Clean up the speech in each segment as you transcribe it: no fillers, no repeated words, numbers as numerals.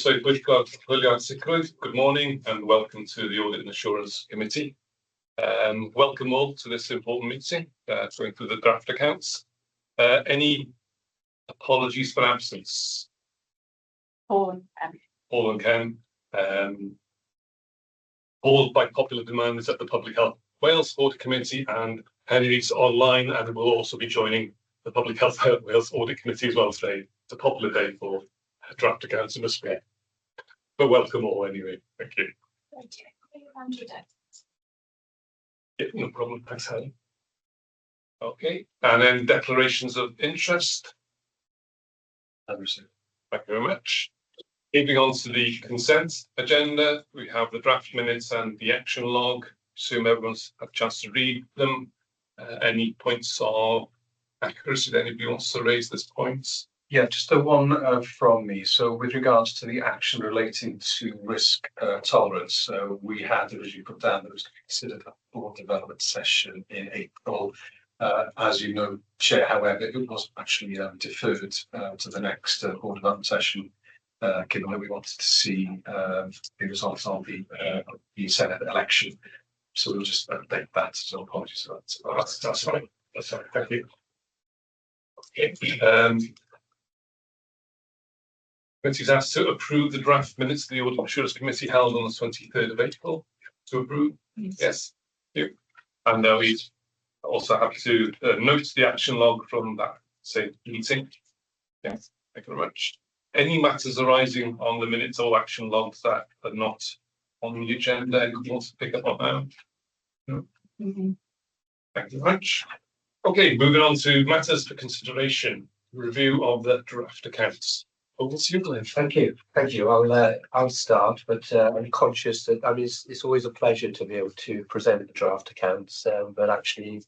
Pwyllgor, Sicrwydd. Good morning and welcome to the Audit and Assurance Committee. Welcome all to this important meeting, going through the draft accounts. Any apologies for absence? Paul and Ken. Paul, by popular demand, is at the Public Health Wales Audit Committee, and Henry's online and will also be joining the Public Health Wales Audit Committee as well today. It's a popular day for draft accounts in this way. But welcome all anyway. Thank you. Yeah, no problem. Thanks, Helen. Okay, and then declarations of interest. Thank you very much. Moving on to the consent agenda, we have the draft minutes and the action log. Assume everyone's had a chance to read them. Any points of accuracy that anybody wants to raise this point? Yeah, just the one from me. So with regards to the action relating to risk tolerance, we had originally put down that it was considered a board development session in April. As you know, Chair, however, it was actually deferred to the next board development session, given that we wanted to see the results of the Senate election. So we'll just update that. So apologies for that. That's fine. That's fine. Thank you. Okay. Committee's asked to approve the draft minutes of the Audit and Assurance Committee held on the 23rd of April. To approve? Yes. Thank you. And we also have to note the action log from that same meeting. Yes. Thank you very much. Any matters arising on the minutes or action logs that are not on the agenda, anyone wants to pick up on that? No. Thank you very much. Okay, moving on to matters for consideration. Review of the draft accounts. Over to you, Glenn. Thank you. I'll start, but I'm conscious that it's always a pleasure to be able to present the draft accounts, but actually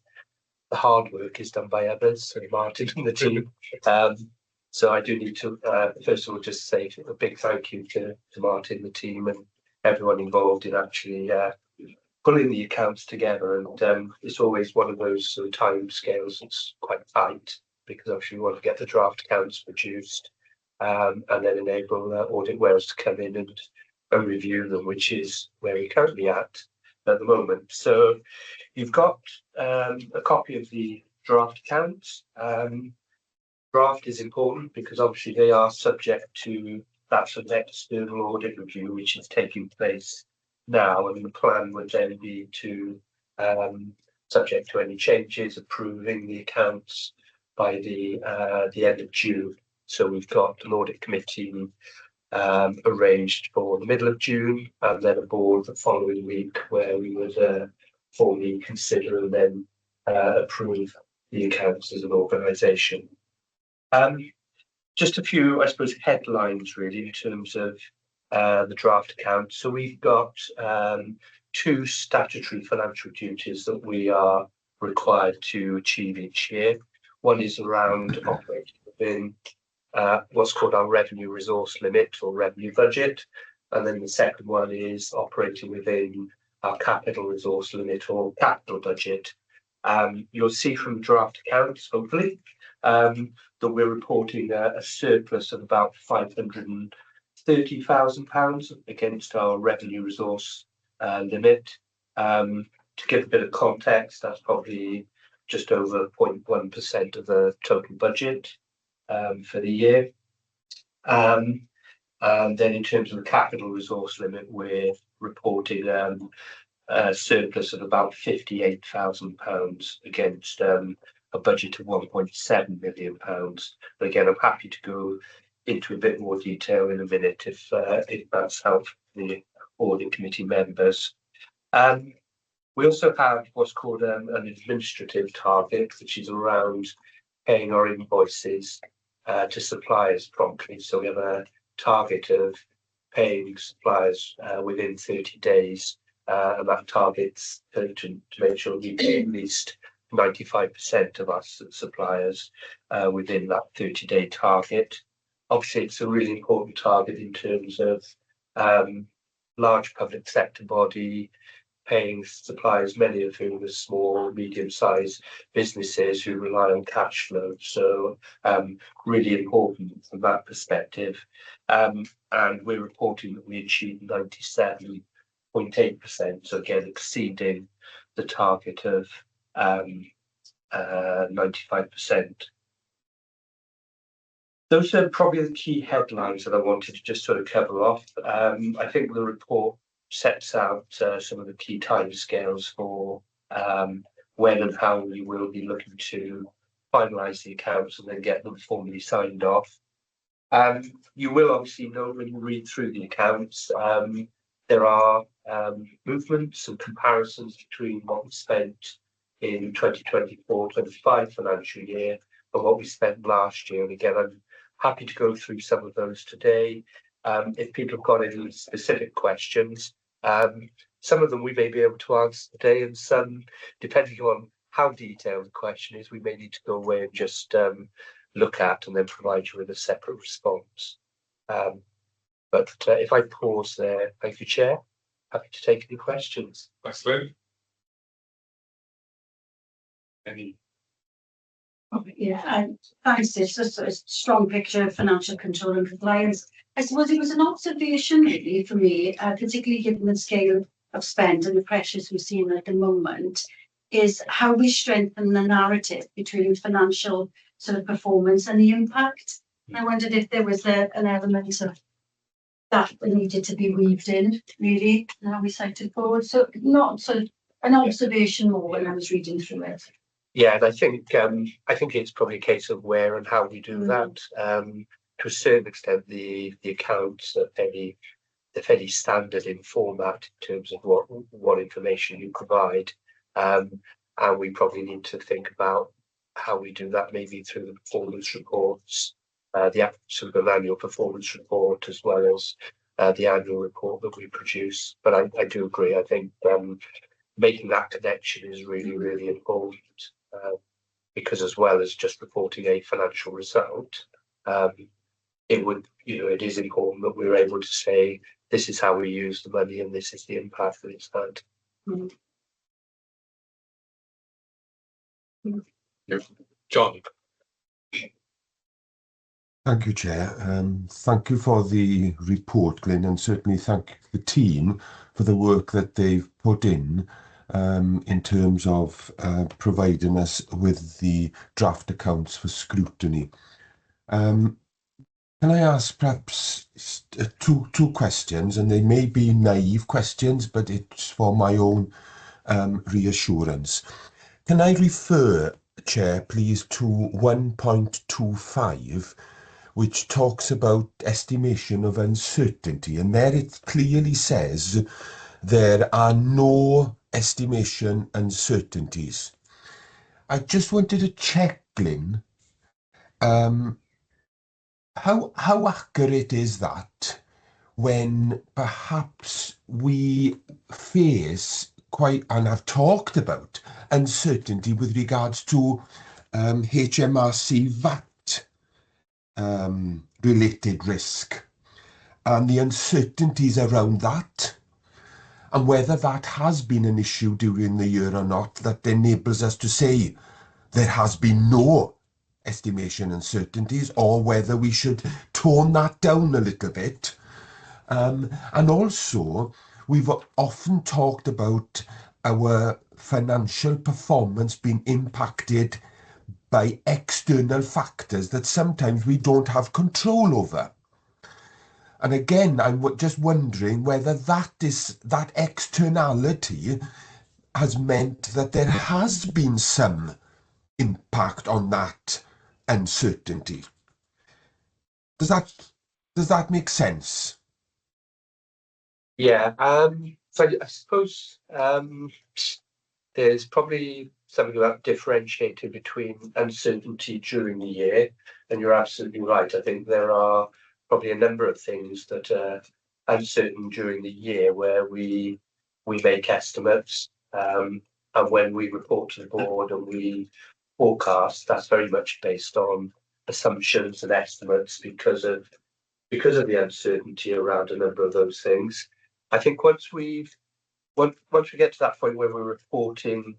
the hard work is done by others, so Martin and the team. So I do need to first of all just say a big thank you to Martin, the team, and everyone involved in actually pulling the accounts together. And it's always one of those sort of time scales that's quite tight, because obviously we want to get the draft accounts produced. And then enable Audit Wales to come in and review them, which is where we're currently at the moment. So you've got a copy of the draft accounts. Draft is important because obviously they are subject to that sort of external audit review, which is taking place now, and the plan would then be to, subject to any changes, approving the accounts by the end of June. So we've got an audit committee arranged for the middle of June, and then a board the following week where we would formally consider and then approve the accounts as an organisation. Just a few, I suppose, headlines really in terms of the draft accounts. So we've got two statutory financial duties that we are required to achieve each year. One is around operating within what's called our revenue resource limit or revenue budget, and then the second one is operating within our capital resource limit or capital budget. You'll see from draft accounts, hopefully, that we're reporting a surplus of about £530,000 against our revenue resource limit. To give a bit of context, that's probably just over 0.1% of the total budget for the year. And then in terms of the capital resource limit, we're reporting a surplus of about £58,000 against a budget of £1.7 million. But again, I'm happy to go into a bit more detail in a minute if that's helpful for the audit committee members. We also have what's called an administrative target, which is around paying our invoices to suppliers promptly. So we have a target of paying suppliers within 30 days, and that target's to make sure we pay at least 95% of our suppliers within that 30-day target. Obviously, it's a really important target in terms of large public sector body paying suppliers, many of whom are small, medium-sized businesses who rely on cash flow. So really important from that perspective. And we're reporting that we achieved 97.8%, so again exceeding the target of 95%. Those are probably the key headlines that I wanted to just sort of cover off. I think the report sets out some of the key timescales for when and how we will be looking to finalise the accounts and then get them formally signed off. You will obviously know when you read through the accounts, there are movements and comparisons between what we spent in 2024-25 financial year and what we spent last year. And again, I'm happy to go through some of those today. If people have got any specific questions, some of them we may be able to answer today, and some, depending on how detailed the question is, we may need to go away and just look at and then provide you with a separate response. But if I pause there, thank you, Chair. Happy to take any questions. Thanks, Lynn. Any? Yeah, thanks. It's just a strong picture of financial control and compliance. I suppose it was an observation really for me, particularly given the scale of spend and the pressures we're seeing at the moment, is how we strengthen the narrative between financial sort of performance and the impact. I wondered if there was an element of that needed to be weaved in, really, and how we cited forward. So not sort of an observation more when I was reading through it. Yeah, and I think it's probably a case of where and how we do that. To a certain extent, the accounts are fairly standard in format in terms of what information you provide, and we probably need to think about how we do that, maybe through the performance reports, the sort of annual performance report, as well as the annual report that we produce. But I do agree. I think making that connection is really, really important. Because as well as just reporting a financial result, it is important that we're able to say this is how we use the money and this is the impact that it's had. John. Thank you, Chair. Thank you for the report, Glyn, and certainly thank the team for the work that they've put in terms of providing us with the draft accounts for scrutiny. Can I ask perhaps two questions, and they may be naive questions, but it's for my own reassurance. Can I refer, Chair, please, to 1.25, which talks about estimation of uncertainty, and there it clearly says there are no estimation uncertainties. I just wanted to check, Glyn, how accurate is that when perhaps we face quite, and I've talked about uncertainty with regards to HMRC VAT related risk and the uncertainties around that, and whether that has been an issue during the year or not, that enables us to say there has been no estimation uncertainties, or whether we should tone that down a little bit. And also, we've often talked about our financial performance being impacted by external factors that sometimes we don't have control over. And again, I'm just wondering whether that externality has meant that there has been some impact on that uncertainty. Does that make sense? Yeah. So I suppose there's probably something about differentiating between uncertainty during the year, and you're absolutely right. I think there are probably a number of things that are uncertain during the year where we make estimates, and when we report to the board and we forecast, that's very much based on assumptions and estimates because of the uncertainty around a number of those things. I think once we've once we get to that point where we're reporting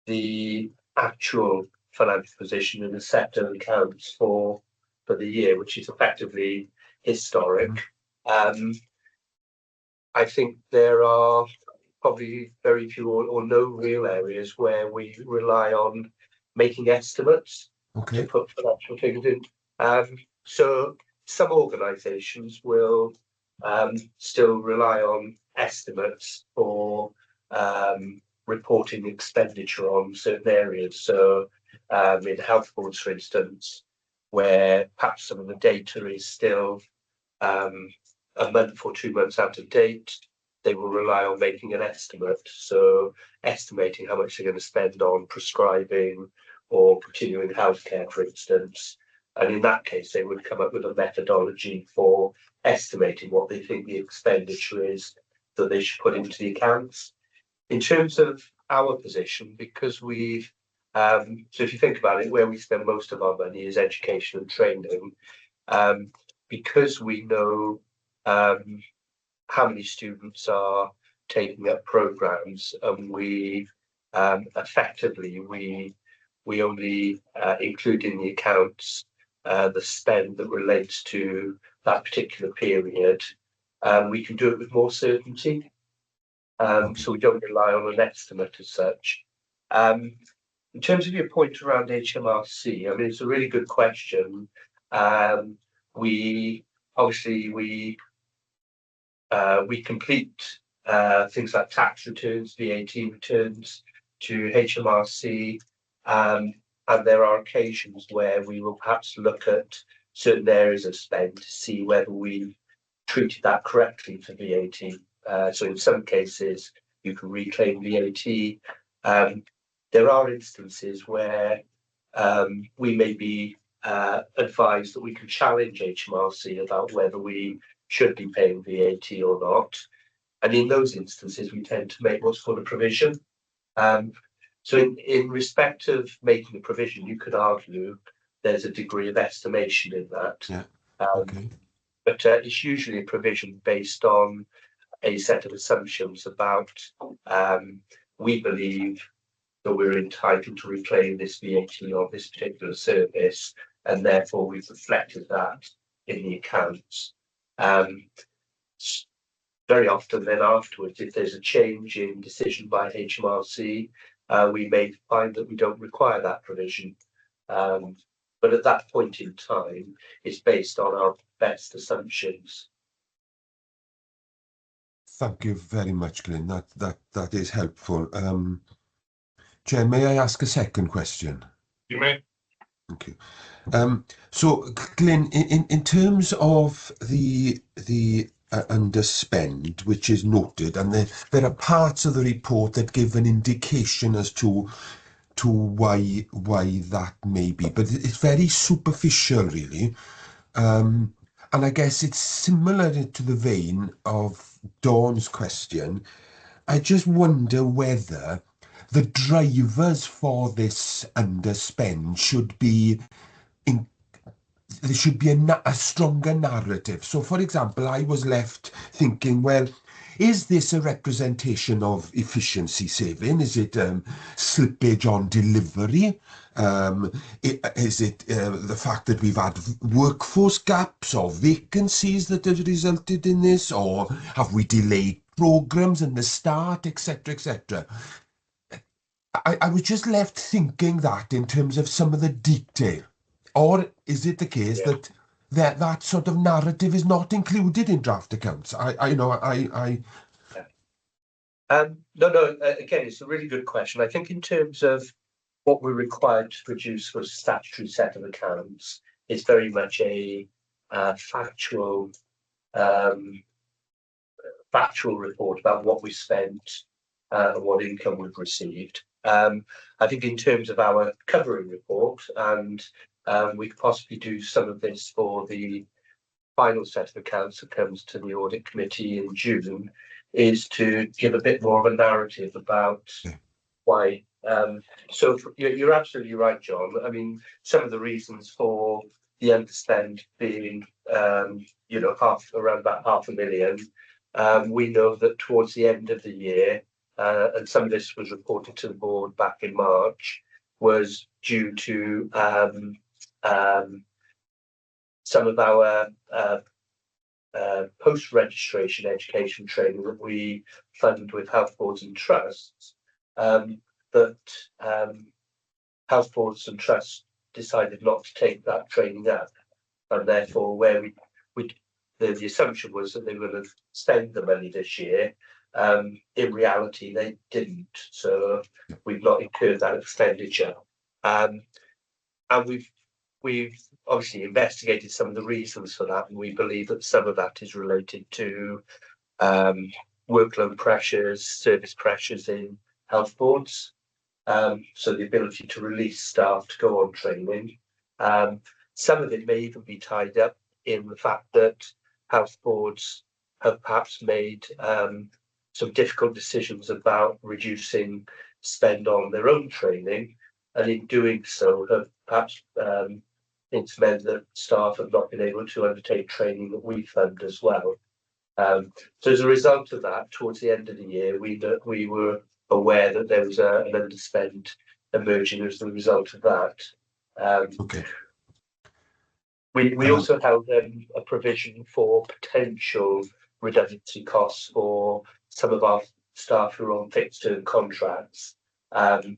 the actual financial position and the set of accounts for the year, which is effectively historic, I think there are probably very few or no real areas where we rely on making estimates to put financial figures in. So some organisations will still rely on estimates for reporting expenditure on certain areas. So in health boards, for instance, where perhaps some of the data is still a month or 2 months out of date, they will rely on making an estimate. So estimating how much they're going to spend on prescribing or continuing healthcare, for instance. And in that case, they would come up with a methodology for estimating what they think the expenditure is that they should put into the accounts. In terms of our position, because we've, so if you think about it, where we spend most of our money is education and training, because we know how many students are taking up programs, and we effectively we only include in the accounts the spend that relates to that particular period. We can do it with more certainty, so we don't rely on an estimate as such. In terms of your point around HMRC, I mean, it's a really good question. We complete things like tax returns, VAT returns to HMRC, and there are occasions where we will perhaps look at certain areas of spend to see whether we treated that correctly for VAT. So in some cases, you can reclaim VAT. There are instances where we may be advised that we can challenge HMRC about whether we should be paying VAT or not. And in those instances, we tend to make what's called a provision. So in respect of making a provision, you could argue there's a degree of estimation in that. Yeah. But it's usually a provision based on a set of assumptions about we believe that we're entitled to reclaim this VAT on this particular service, and therefore we've reflected that in the accounts. Very often then afterwards, if there's a change in decision by HMRC, we may find that we don't require that provision. But at that point in time, it's based on our best assumptions. Thank you very much, Glyn. That is helpful. Chair, may I ask a second question? You may. Thank you. So, Glyn, in terms of the underspend, which is noted, and there are parts of the report that give an indication as to why that may be, but it's very superficial, really. And I guess it's similar to the vein of Dawn's question. I just wonder whether the drivers for this underspend should be there should be a stronger narrative. So, for example, I was left thinking, well, is this a representation of efficiency saving? Is it slippage on delivery? Is it the fact that we've had workforce gaps or vacancies that have resulted in this? Or have we delayed programmes and the start, etc., etc.? I was just left thinking that in terms of some of the detail. Or is it the case that sort of narrative is not included in draft accounts? No, again, it's a really good question. I think in terms of what we're required to produce for a statutory set of accounts, it's very much a factual report about what we spent and what income we've received. I think in terms of our covering report, and we could possibly do some of this for the final set of accounts that comes to the audit committee in June, is to give a bit more of a narrative about why. So you're absolutely right, John. I mean, some of the reasons for the underspend being, around about £500,000 we know that towards the end of the year, and some of this was reported to the board back in March, was due to some of our post-registration education training that we fund with health boards and trusts, that health boards and trusts decided not to take that training up, and therefore where the assumption was that they would have spent the money this year. In reality, they didn't, so we've not incurred that expenditure. And we've obviously investigated some of the reasons for that, and we believe that some of that is related to workload pressures, service pressures in health boards. So the ability to release staff to go on training. Some of it may even be tied up in the fact that health boards have perhaps made some difficult decisions about reducing spend on their own training, and in doing so have perhaps it's meant that staff have not been able to undertake training that we fund as well. So as a result of that, towards the end of the year, we were aware that there was an underspend emerging as a result of that. Okay. We also held a provision for potential redundancy costs for some of our staff who are on fixed term contracts, and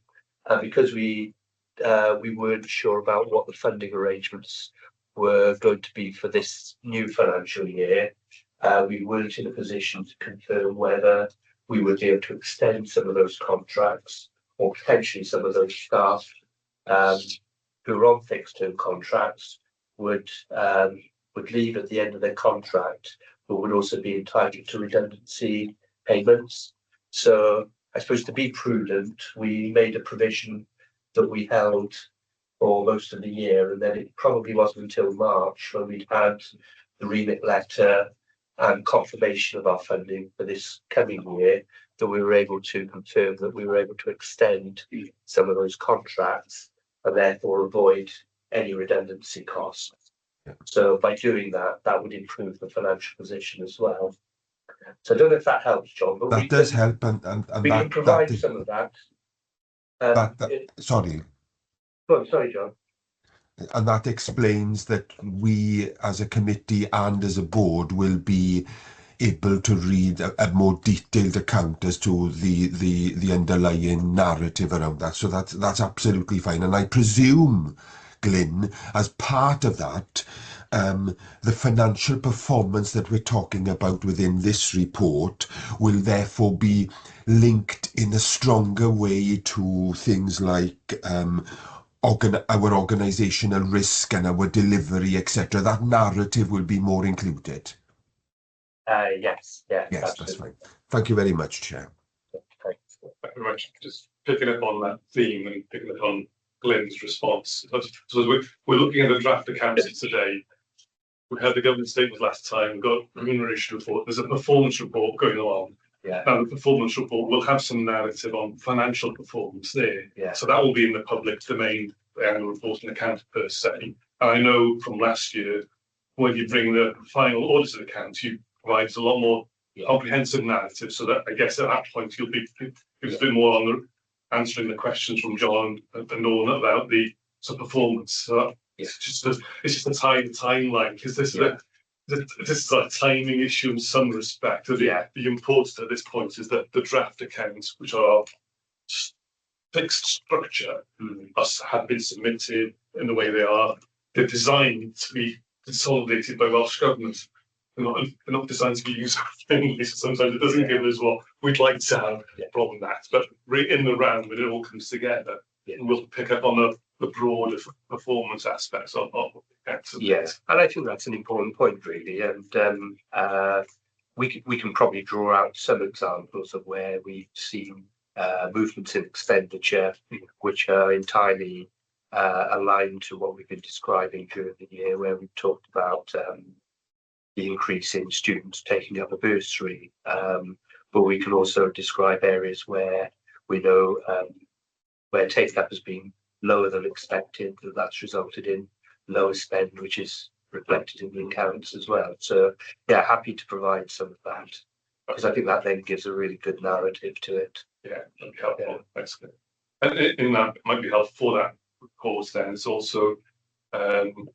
because we weren't sure about what the funding arrangements were going to be for this new financial year, we weren't in a position to confirm whether we would be able to extend some of those contracts, or potentially some of those staff who are on fixed term contracts would leave at the end of their contract, but would also be entitled to redundancy payments. So I suppose to be prudent, we made a provision that we held for most of the year, and then it probably wasn't until March when we'd had the remit letter and confirmation of our funding for this coming year that we were able to confirm that we were able to extend some of those contracts and therefore avoid any redundancy costs. Yeah. So by doing that, that would improve the financial position as well. So I don't know if that helps, John, but That does help, and we that, can provide that is, some of that. sorry. Oh, sorry, John. And that explains that we as a committee and as a board will be able to read a more detailed account as to the underlying narrative around that. So that's absolutely fine. And I presume, Glyn, as part of that, the financial performance that we're talking about within this report will therefore be linked in a stronger way to things like our organisational risk and our delivery, etc. That narrative will be more included. Yes, Yes, absolutely. that's fine. Thank you very much, Chair. Thanks. Thank you very much. Just picking up on that theme and picking up on Glyn's response. So we're looking at the draft accounts today. We had the government statement last time, we've got remuneration report, there's a performance report going along. Yeah. Now the performance report will have some narrative on financial performance there. Yeah. So that will be in the public domain, the annual report and account per se. And I know from last year, when you bring the final audited accounts, you provide a lot more comprehensive narrative. So that I guess at that point you'll be a bit more on the answering the questions from John and Norman about the performance. So it's just a timeline, because this is a timing issue in some respect. The importance at this point is that the draft accounts, which are fixed structure, have been submitted in the way they are. They're designed to be consolidated by Welsh Government. They're not designed to be user friendly, so sometimes it doesn't give us what we'd like to have from that. But in the round, when it all comes together, we'll pick up on the broader performance aspects of it. Yes, and I think that's an important point, really. And we can probably draw out some examples of where we've seen movements in expenditure which are entirely aligned to what we've been describing during the year, where we've talked about the increase in students taking up a bursary, but we can also describe areas where we know where take up has been lower than expected, that's resulted in lower spend, which is reflected in the accounts as well. So yeah, happy to provide some of that. because I think that then gives a really good narrative to it. Yeah, that'd be helpful. That's good. And in that, it might be helpful for that course then. It's also something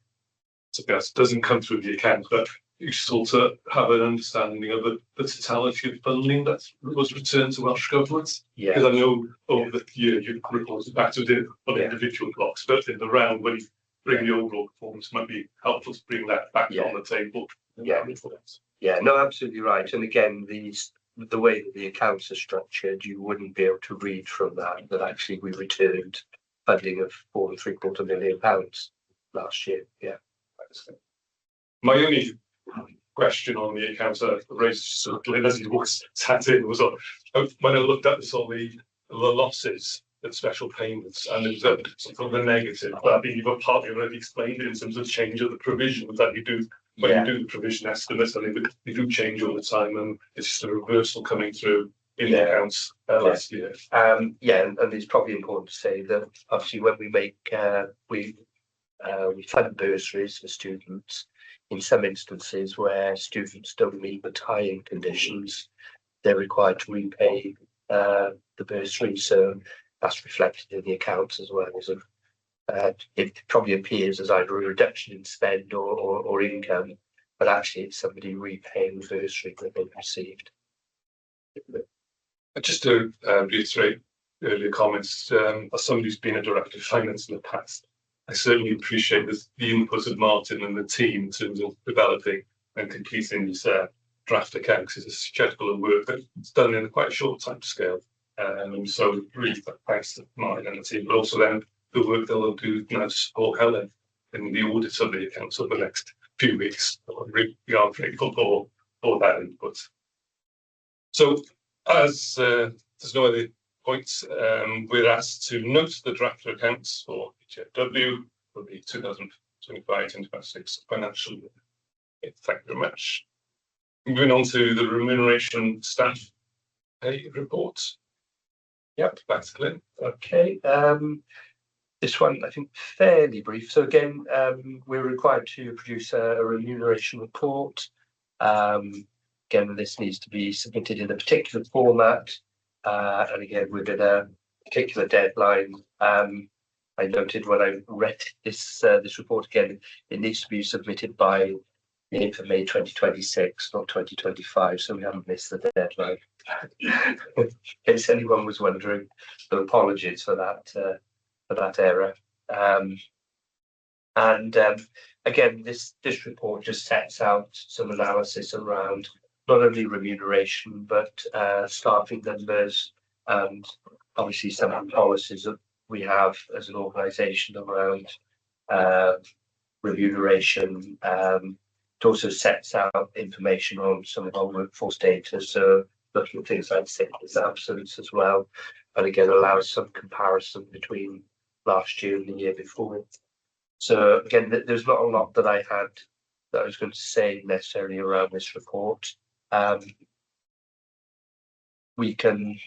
that doesn't come through the account, but you sort of have an understanding of the totality of funding that was returned to Welsh Government. Yeah, Because I know over the year you've reported back to it on individual blocks, but in the round when you bring the overall performance, it might be helpful to bring that back on the table. Yeah, no, absolutely right. And again, the way that the accounts are structured, you wouldn't be able to read from that actually we returned funding of £4.75 million last year. Yeah. My only question on the accounts I raised sort of as he was sat in was when I looked at this, all the losses and special payments, and there was sort of a negative, but I think you've partly already explained it in terms of change of the provisions that you do when you do the provision estimates, and they do change all the time, and it's just a reversal coming through in the accounts last year. And it's probably important to say that obviously when we make we fund bursaries for students. In some instances where students don't meet the tie-in conditions, they're required to repay the bursary. So that's reflected in the accounts as well. So it probably appears as either a reduction in spend or income, but actually it's somebody repaying the bursary that they've received. Just to reiterate earlier comments, as somebody who's been a director of finance in the past, I certainly appreciate the input of Martin and the team in terms of developing and completing these draft accounts. It's a schedule of work that's done in a quite short time scale. So really thanks to Martin and the team, but also then the work they'll do now to support Helen in the audit of the accounts over the next few weeks. We are grateful for that input. So as there's no other points, we're asked to note the draft accounts for HFW for the 2025-2026 financial year. Thank you very much. Moving on to the remuneration staff pay report. Yep, back to Glenn. Okay. This one, I think, fairly brief. So again, we're required to produce a remuneration report. Again, this needs to be submitted in a particular format. And again, within a particular deadline. I noted when I read this report again, it needs to be submitted by the 8th of May 2026, not 2025. So we haven't missed the deadline. In case anyone was wondering, so apologies for that error. Again, this report just sets out some analysis around not only remuneration but staffing numbers, and obviously some of the policies that we have as an organisation around remuneration. It also sets out information on some of our workforce data, so looking at things like sickness absence as well, and again allows some comparison between last year and the year before. So again, there's not a lot that I had that I was going to say necessarily around this report. We can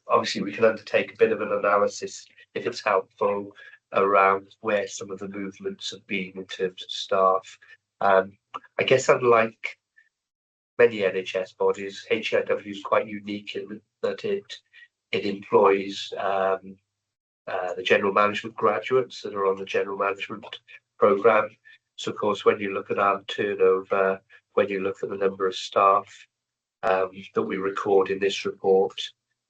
obviously we can undertake a bit of an analysis if it's helpful around where some of the movements have been in terms of staff. I guess unlike many NHS bodies, HIW is quite unique in that it employs the general management graduates that are on the general management programme. So of course, when you look at our turnover, when you look at the number of staff that we record in this report,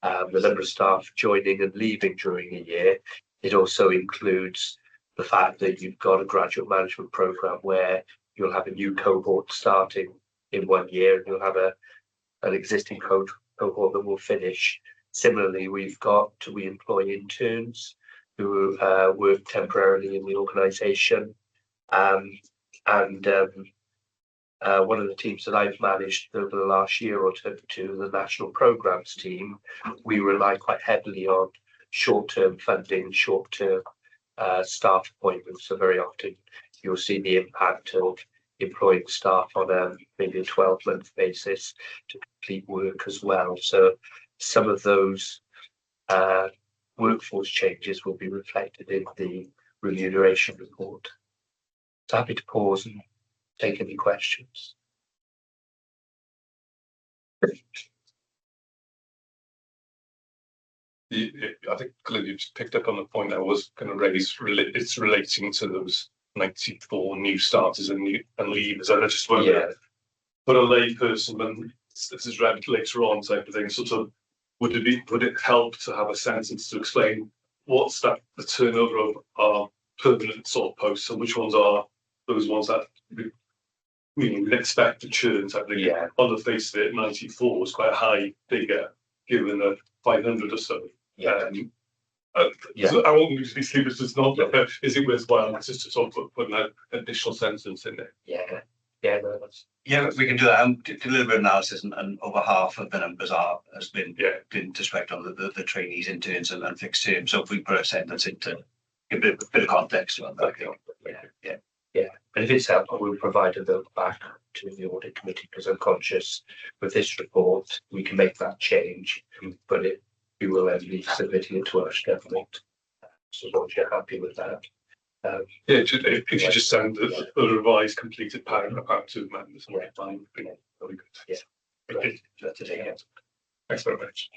the number of staff joining and leaving during a year, it also includes the fact that you've got a graduate management programme where you'll have a new cohort starting in 1 year, and you'll have an existing cohort that will finish. Similarly, we employ interns who work temporarily in the organisation, one of the teams that I've managed over the last year or two, the national programmes team, we rely quite heavily on short-term funding, short-term staff appointments. So very often you'll see the impact of employing staff on maybe a 12-month basis to complete work as well. So some of those workforce changes will be reflected in the remuneration report. So happy to pause and take any questions. I think Glenn, you just picked up on the point I was going to raise. It's relating to those 94 new starters and leavers. And I just wonder, for a layperson, when this is read later on, type of thing, sort of, would it help to have a sentence to explain what's the turnover of our permanent sort of posts, and which ones are those ones that we would expect to churn type of thing? Yeah. On the face of it, 94 is quite a high figure, given the 500 or so. Yeah. So I won't usually sleep. It's just not. Is it worthwhile just to sort of put an additional sentence in there? Yeah, no, that's. Yeah, we can do that. Did a little bit of analysis, and over half of the numbers has been in respect of the trainees, interns, and fixed term. So if we put a sentence into give a bit of context on that. Yeah. And if it's helpful, we'll provide a note back to the audit committee, because I'm conscious with this report we can make that change, but we will then be submitting it to our government. So as long as you're happy with that. If you just send a revised completed paragraph out to members, fine. Very good. Yeah. Okay. That's it. Thanks very much.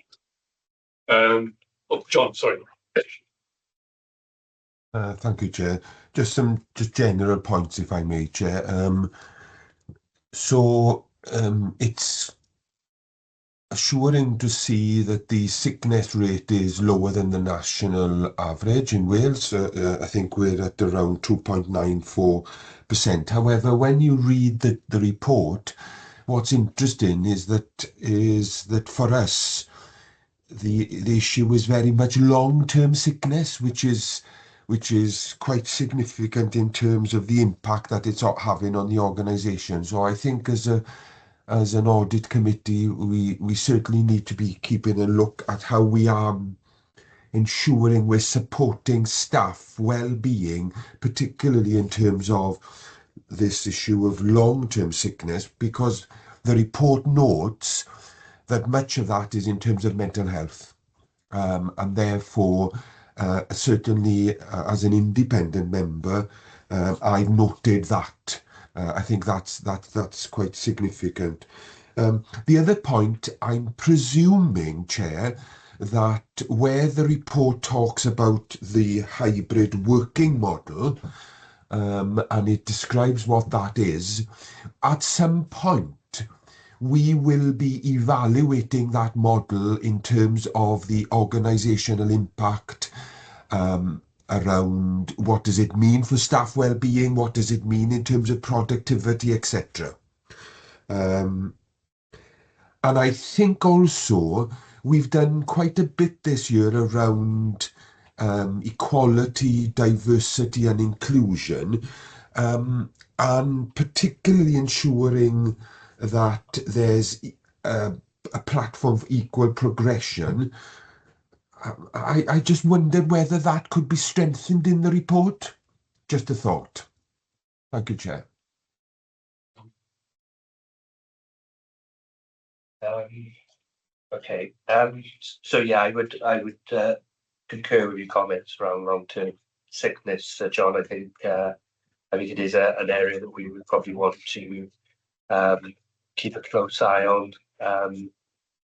John, sorry. Thank you, Chair. Just general points, if I may, Chair. It's assuring to see that the sickness rate is lower than the national average in Wales. I think we're at around 2.94%. However, when you read the report, what's interesting is that for us, the issue is very much long-term sickness, which is quite significant in terms of the impact that it's having on the organisation. So I think as an audit committee, we certainly need to be keeping a look at how we are ensuring we're supporting staff well-being, particularly in terms of this issue of long-term sickness, because the report notes that much of that is in terms of mental health, and therefore certainly as an independent member, I've noted that. I think that's quite significant. The other point, I'm presuming, Chair, that where the report talks about the hybrid working model, and it describes what that is, at some point we will be evaluating that model in terms of the organisational impact around what does it mean for staff well-being, what does it mean in terms of productivity, etc. And I think also we've done quite a bit this year around equality, diversity and inclusion, and particularly ensuring that there's a platform for equal progression. I just wondered whether that could be strengthened in the report. Just a thought. Thank you, Chair. Okay. So yeah, I would concur with your comments around long-term sickness, John. I think it is an area that we would probably want to keep a close eye on.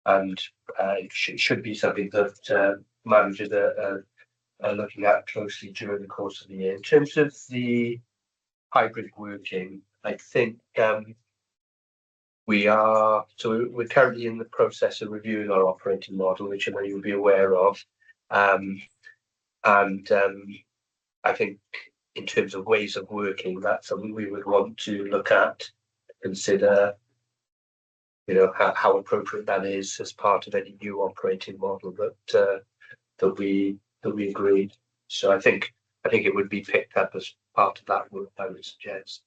And it should be something that managers are looking at closely during the course of the year. In terms of the hybrid working, I think we're currently in the process of reviewing our operating model, which I know you'll be aware of. And I think in terms of ways of working, that's something we would want to look at, consider, how appropriate that is as part of any new operating model that we agreed. So I think it would be picked up as part of that work, I would suggest.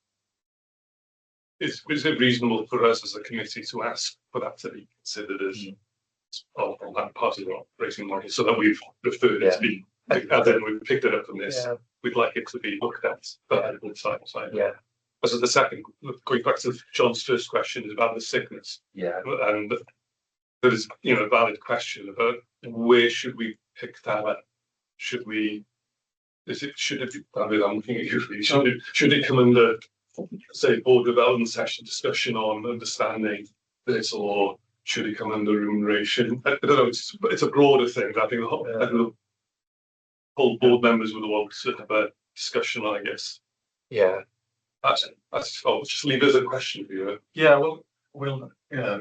Is it reasonable for us as a committee to ask for that to be considered as on that part of the operating model, so that we've referred it to be, and then we've picked it up from this? Yeah. We'd like it to be looked at side by side. Yeah. As of the second, going back to John's first question, is about the sickness. Yeah. And there is, a valid question about where should we pick that up? Should it be, I'm looking at you really, should it come under, say, board development session discussion on understanding this, or should it come under remuneration? I don't know, it's a broader thing. I think the whole board members would want to have a discussion on, I guess. Yeah. I'll just leave it as a question for you. Yeah, well,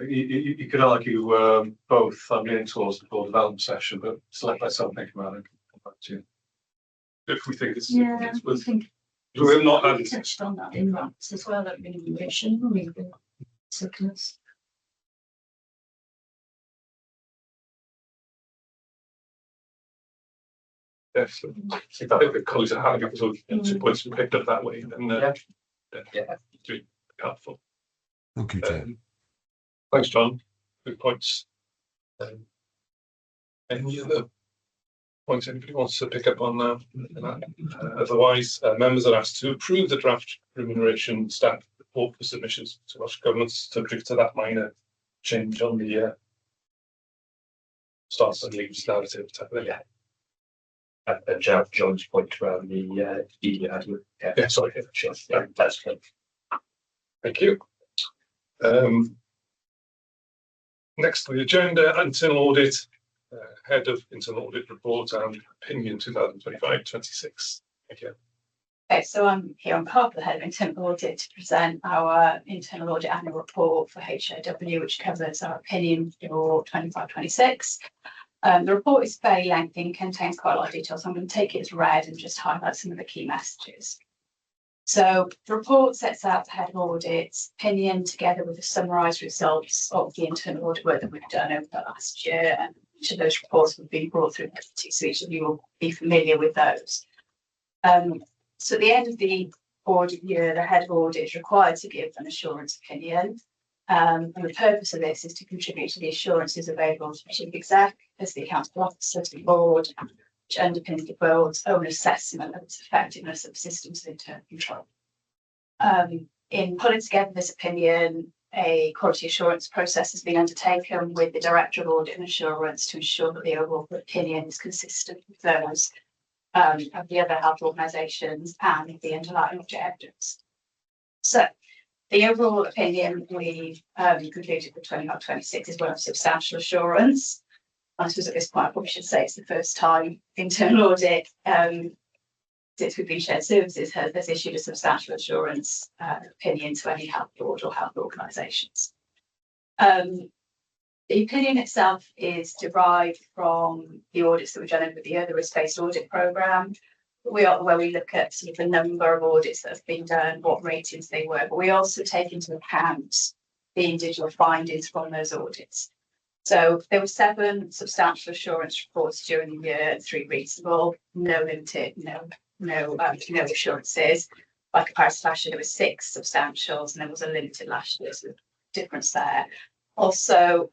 you could argue both. I'm leaning towards the board development session, but select myself think about it. Come back to you. If we think it's, Yeah, it's I worth, think we're not we having touched on that in rats as well, that remuneration, maybe sickness. yes. If the colours are happy because of 2 points we picked up that way, then Yeah. it's really helpful. Thank you, Chair. Thanks, John. Good points. Any other points anybody wants to pick up on now? Otherwise, members are asked to approve the draft remuneration staff report for submissions to Welsh Government, subject to that minor change on the starts and leaves narrative type of thing. Yeah. And John's point around the Yeah, sorry. sure. Yeah, that's good. Thank you. Next on the agenda, internal audit, head of internal audit report and opinion 2025-26. Thank you. Okay, so I'm here on behalf of the head of internal audit to present our internal audit annual report for HOW, which covers our opinion for 25-26. The report is fairly lengthy and contains quite a lot of detail, so I'm going to take it as read and just highlight some of the key messages. So the report sets out the head of audit's opinion together with the summarised results of the internal audit work that we've done over the last year, and each of those reports have been brought through committee, so each of you will be familiar with those. So at the end of the audit year, the head of audit is required to give an assurance opinion. And the purpose of this is to contribute to the assurances available to the chief exec as the accountable officer to the board, which underpins the board's own assessment of its effectiveness of systems of internal control. In pulling together this opinion, a quality assurance process has been undertaken with the Director of Audit and Assurance to ensure that the overall opinion is consistent with those of the other health organisations and the underlying objectives. So the overall opinion we concluded for 25-26 is one of substantial assurance. I suppose at this point I probably should say it's the first time internal audit since we've been shared services has issued a substantial assurance opinion to any health board or health organisations. The opinion itself is derived from the audits that we've done over the year, the risk-based audit programme, where we look at sort of the number of audits that have been done, what ratings they were, but we also take into account the individual findings from those audits. So there were 7 substantial assurance reports during the year, 3 reasonable, no limited, no assurances. By comparison, last year there were 6 substantials and there was a limited last year, so difference there. Also,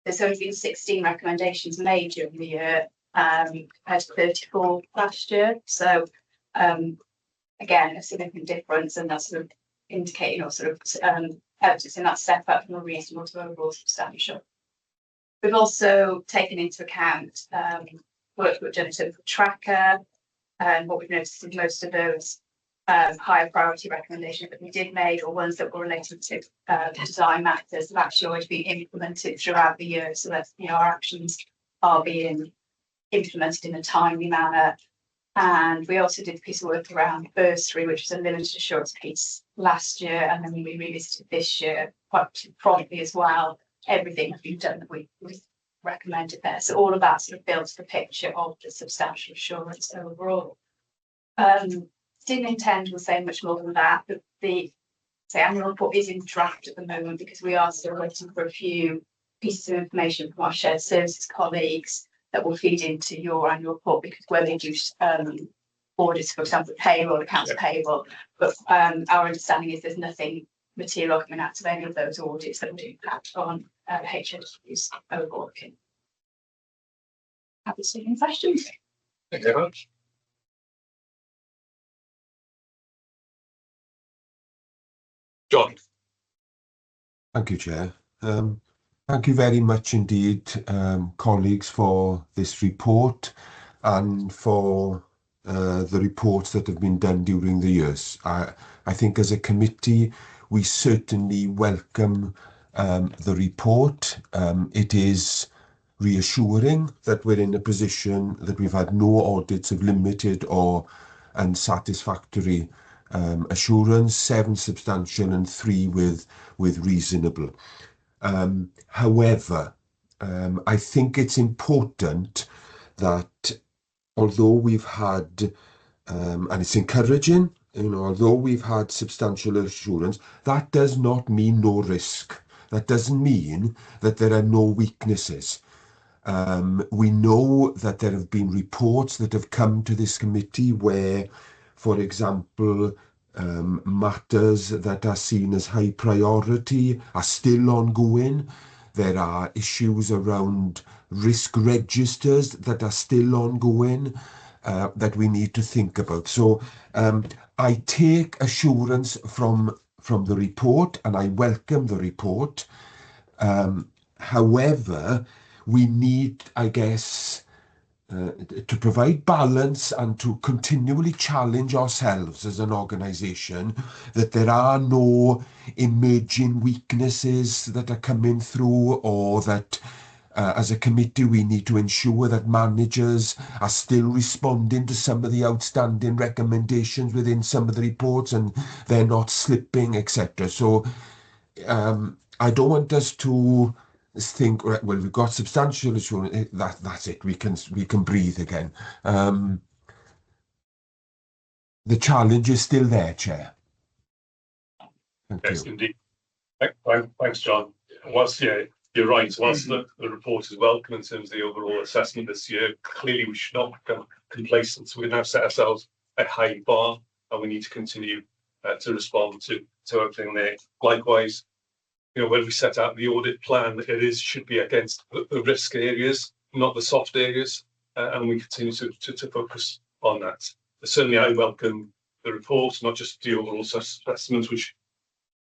there's only been 16 recommendations made during the year compared to 34 last year. So again, a significant difference, and that's sort of indicating or sort of evidence in that step up from a reasonable to overall substantial. We've also taken into account work we've done in terms of tracker, and what we've noticed in most of those higher priority recommendations that we did make, or ones that were related to design matters, have actually already been implemented throughout the year, so that our actions are being implemented in a timely manner. And we also did a piece of work around bursary, which was a limited assurance piece last year, and then we revisited this year quite promptly as well. Everything has been done that we recommended there. So all of that sort of builds the picture of the substantial assurance overall. Didn't intend to say much more than that, but the annual report is in draft at the moment because we are still waiting for a few pieces of information from our shared services colleagues that will feed into your annual report, because where they do audits, for example, payroll, accounts payable, but our understanding is there's nothing material coming out of any of those audits that would impact on HOW's overall opinion. Happy to take any questions. Thank you very much. John. Thank you, Chair. Thank you very much indeed, colleagues, for this report and for the reports that have been done during the years. I think as a committee, we certainly welcome the report. It is reassuring that we're in a position that we've had no audits of limited or unsatisfactory assurance, 7 substantial and 3 with reasonable. However, I think it's important that although we've had, and it's encouraging, although we've had substantial assurance, that does not mean no risk. That doesn't mean that there are no weaknesses. We know that there have been reports that have come to this committee where, for example, matters that are seen as high priority are still ongoing. There are issues around risk registers that are still ongoing that we need to think about. So I take assurance from the report and I welcome the report. However, we need, I guess, to provide balance and to continually challenge ourselves as an organisation that there are no emerging weaknesses that are coming through, or that as a committee we need to ensure that managers are still responding to some of the outstanding recommendations within some of the reports and they're not slipping, etc. So I don't want us to think, well, we've got substantial assurance, that's it, we can breathe again. The challenge is still there, Chair. Thank Yes, you. indeed. Thanks, John. Whilst, yeah, you're right, whilst the report is welcome in terms of the overall assessment this year, clearly we should not become complacent. So we've now set ourselves a high bar and we need to continue to respond to everything there. Likewise, when we set out the audit plan, should be against the risk areas, not the soft areas, and we continue to focus on that. But certainly, I welcome the report, not just the overall assessment, which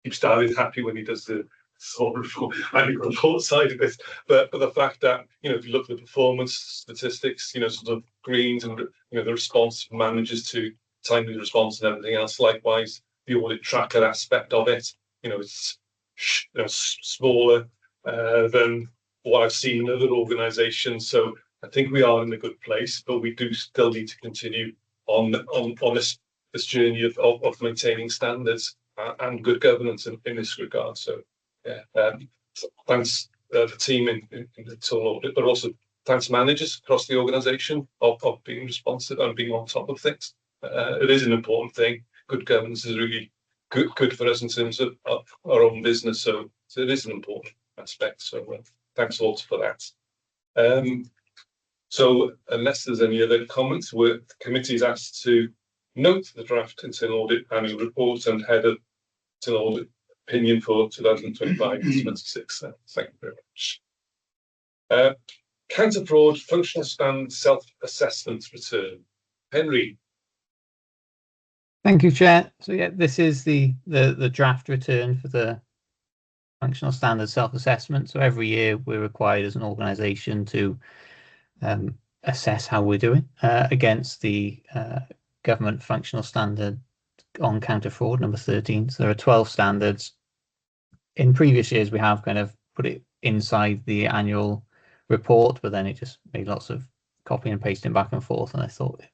keeps David happy when he does the sort of annual report side of it. But the fact that if you look at the performance statistics, sort of greens and the response of managers to timely response and everything else. Likewise, the audit tracker aspect of it, it's smaller than what I've seen in other organisations. So I think we are in a good place, but we do still need to continue on this journey of maintaining standards and good governance in this regard. So yeah, thanks the team in the total audit, but also thanks managers across the organisation of being responsive and being on top of things. It is an important thing. Good governance is really good for us in terms of our own business. So it is an important aspect. So thanks a lot for that. So unless there's any other comments, the committee is asked to note the draft internal audit annual report and head of internal audit opinion for 2025-26. Thank you very much. Counter fraud functional stand self-assessment return. Henry. Thank you, Chair. So yeah, this is the draft return for the functional standard self-assessment. So every year we're required as an organisation to assess how we're doing against the government functional standard on counter fraud number 13. So there are 12 standards. In previous years we have kind of put it inside the annual report, but then it just made lots of copying and pasting back and forth, and I thought it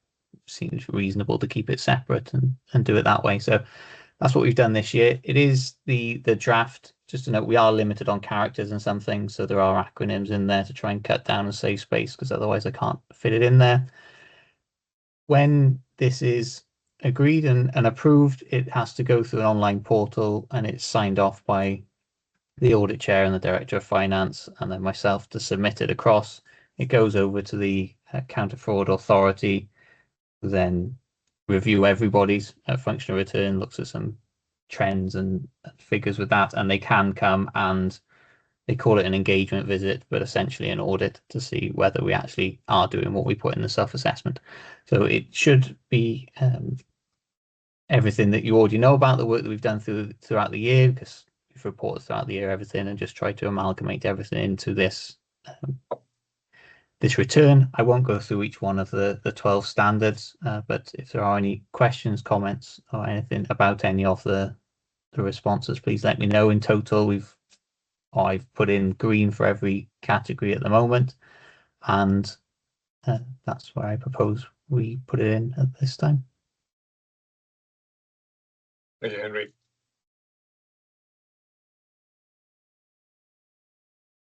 seems reasonable to keep it separate and do it that way. So that's what we've done this year. It is the draft. Just to note, we are limited on characters and some things, so there are acronyms in there to try and cut down and save space, because otherwise I can't fit it in there. When this is agreed and approved, it has to go through an online portal and it's signed off by the audit chair and the director of finance and then myself to submit it across. It goes over to the counter fraud authority, who then review everybody's functional return, looks at some trends and figures with that, and they can come and they call it an engagement visit, but essentially an audit to see whether we actually are doing what we put in the self-assessment. So it should be everything that you already know about the work that we've done throughout the year, because we've reported throughout the year everything and just try to amalgamate everything into this this return. I won't go through each one of the 12 standards, but if there are any questions, comments, or anything about any of the responses, please let me know. In total, we've I've put in green for every category at the moment, and that's where I propose we put it in at this time. Thank you, Henry.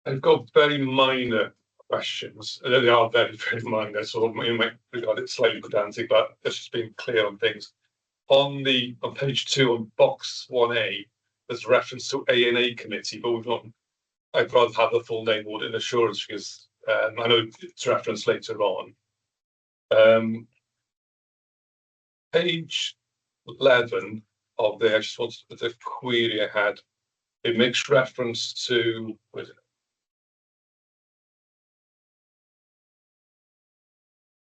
I've got very minor questions. They are very, very minor, so you might regard it slightly pedantic, but it's just being clear on things. On page 2, on box 1A, there's reference to A&A committee, but we've not. I'd rather have the full name, Audit and Assurance, because I know it's referenced later on. Page 11 of I just wanted to put the query I had. It makes reference to, where is it?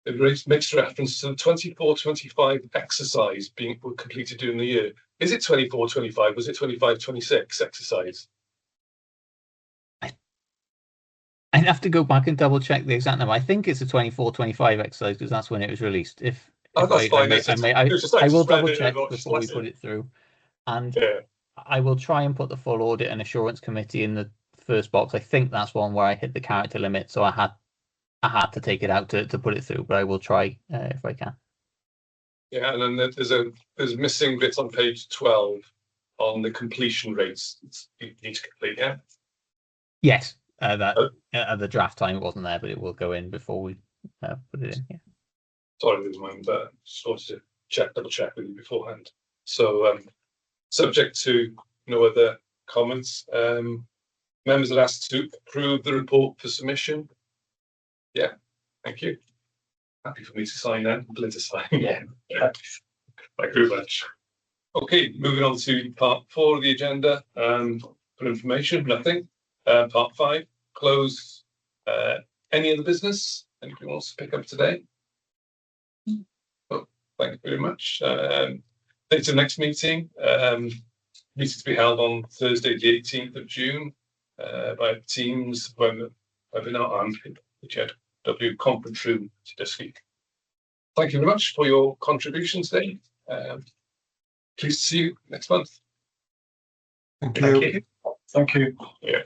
It makes reference to the 24-25 exercise being completed during the year. Is it 24-25? Was it 25-26 exercise? I'd have to go back and double check the exact number. I think it's a 24-25 exercise because that's when it was released. If that's fine. I will double check before we put it through, and I will try and put the full Audit and Assurance Committee in the first box. I think that's one where I hit the character limit, so I had to take it out to put it through, but I will try if I can. Yeah, and then there's missing bits on page 12 on the completion rates. You need to complete, yeah? Yes, at the draft time it wasn't there, but it will go in before we put it in. Yeah. Sorry, this one, but just wanted to double check with you beforehand. So, subject to no other comments, members are asked to approve the report for submission. Yeah, thank you. Happy for me to sign then. To sign. Yeah. Thank you very much. Okay, moving on to part 4 of the agenda. For information, nothing. Part 5, close. Any other business? Anything else to pick up today? Well, thank you very much. Date of next meeting. Meeting to be held on Thursday, the 18th of June, by Teams webinar and HW conference room to speak. Thank you very much for your contribution today. Pleased to see you next month. Thank you. Thank you. Yeah.